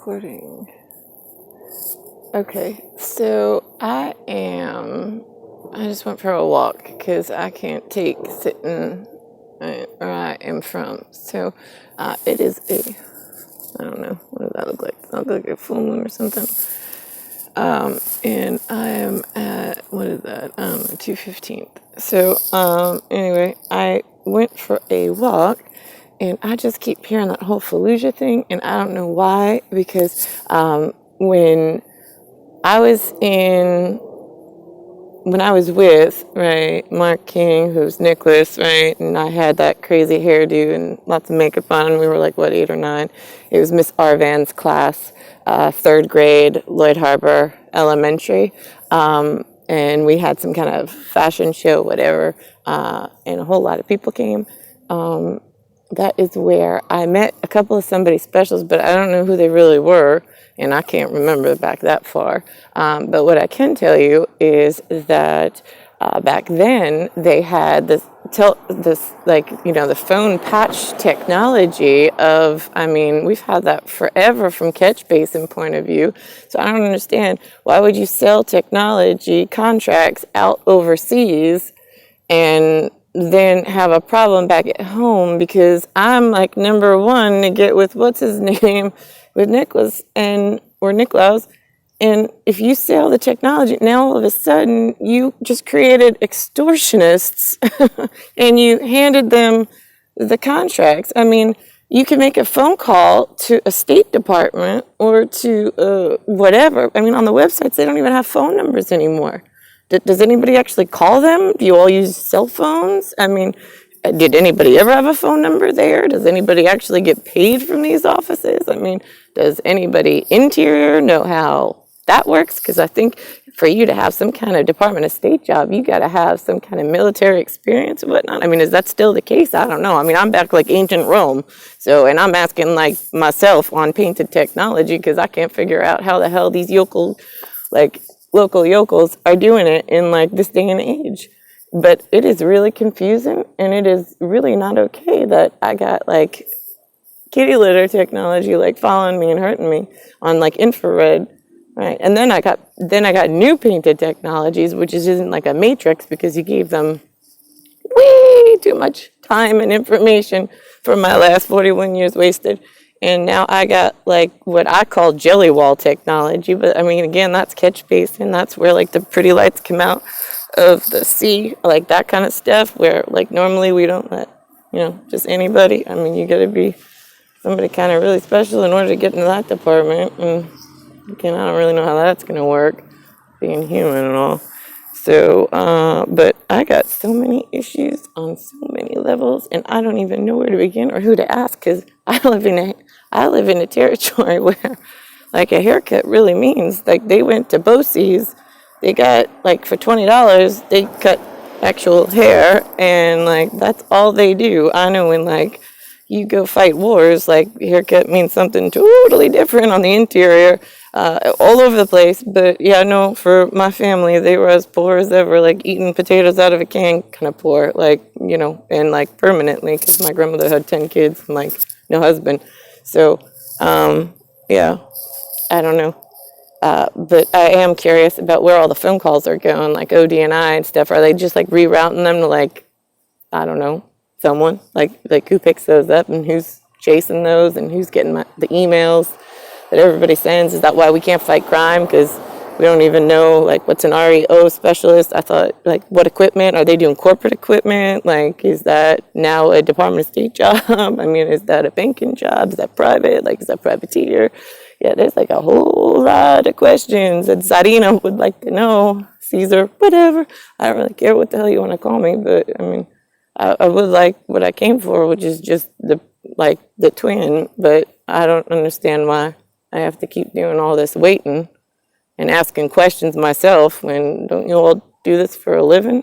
Recording. Okay, so I just went for a walk because I can't take sitting where I am from. So it is I don't know, what does that look like? It looks like a full moon or something. And I am at, what is that? 2:15. So anyway, I went for a walk. And I just keep hearing that whole Fallujah thing, and I don't know why, because when I was with, right, Mark King, who's Nicholas, right, and I had that crazy hairdo and lots of makeup on, and we were like, what, 8 or 9? It was Miss Arvan's class, 3rd grade, Lloyd Harbor Elementary, and we had some kind of fashion show, whatever, and a whole lot of people came. That is where I met a couple of somebody specials, but I don't know who they really were, and I can't remember back that far. But what I can tell you is that back then they had the phone patch technology of, I mean, we've had that forever from catch basin point of view. So I don't understand, why would you sell technology contracts out overseas and then have a problem back at home, because I'm like number one to get with what's his name, with Nicholas or Niklaus. And if you sell the technology, now all of a sudden you just created extortionists and you handed them the contracts. I mean, you can make a phone call to a State Department or to whatever. I mean, on the websites, they don't even have phone numbers anymore. Does anybody actually call them? Do you all use cell phones? I mean, did anybody ever have a phone number there? Does anybody actually get paid from these offices? I mean, does anybody interior know how that works? Because I think for you to have some kind of Department of State job, you got to have some kind of military experience and whatnot. I mean, is that still the case? I don't know. I mean, I'm back like ancient Rome. So, and I'm asking like myself on painted technology, because I can't figure out how the hell these local yokels are doing it in like this day and age. But it is really confusing, and it is really not okay that I got like kitty litter technology like following me and hurting me on like infrared, right? And then I got new painted technologies, which isn't like a matrix, because you gave them way too much time and information for my last 41 years wasted. And now I got like what I call jelly wall technology. But I mean, again, that's catch basin. That's where like the pretty lights come out of the sea, like that kind of stuff, where like normally we don't let, just anybody. I mean, you got to be somebody kind of really special in order to get into that department. And again, I don't really know how that's going to work, being human and all. So, but I got so many issues on so many levels, and I don't even know where to begin or who to ask, because I live in a territory where, like, a haircut really means, like, they went to Bosie's, they got, like, for $20, they cut actual hair, and, like, that's all they do. I know when, like, you go fight wars, like, haircut means something totally different on the interior, all over the place. But yeah, no, for my family, they were as poor as ever, like eating potatoes out of a can kind of poor, like, and like permanently, because my grandmother had 10 kids and like no husband. So, yeah, I don't know. But I am curious about where all the phone calls are going, like ODNI and stuff. Are they just like rerouting them to like, I don't know, someone like who picks those up and who's chasing those and who's getting the emails that everybody sends? Is that why we can't fight crime? Because we don't even know like what's an REO specialist. I thought, like, what equipment are they doing? Corporate equipment? Like, is that now a Department of State job? I mean, is that a banking job? Is that private? Like, is that privateer? Yeah, there's like a whole lot of questions that Zarina would like to know. Caesar, whatever. I don't really care what the hell you want to call me, but I mean, I would like what I came for, which is just the twin, but I don't understand why I have to keep doing all this waiting and asking questions myself when don't you all do this for a living?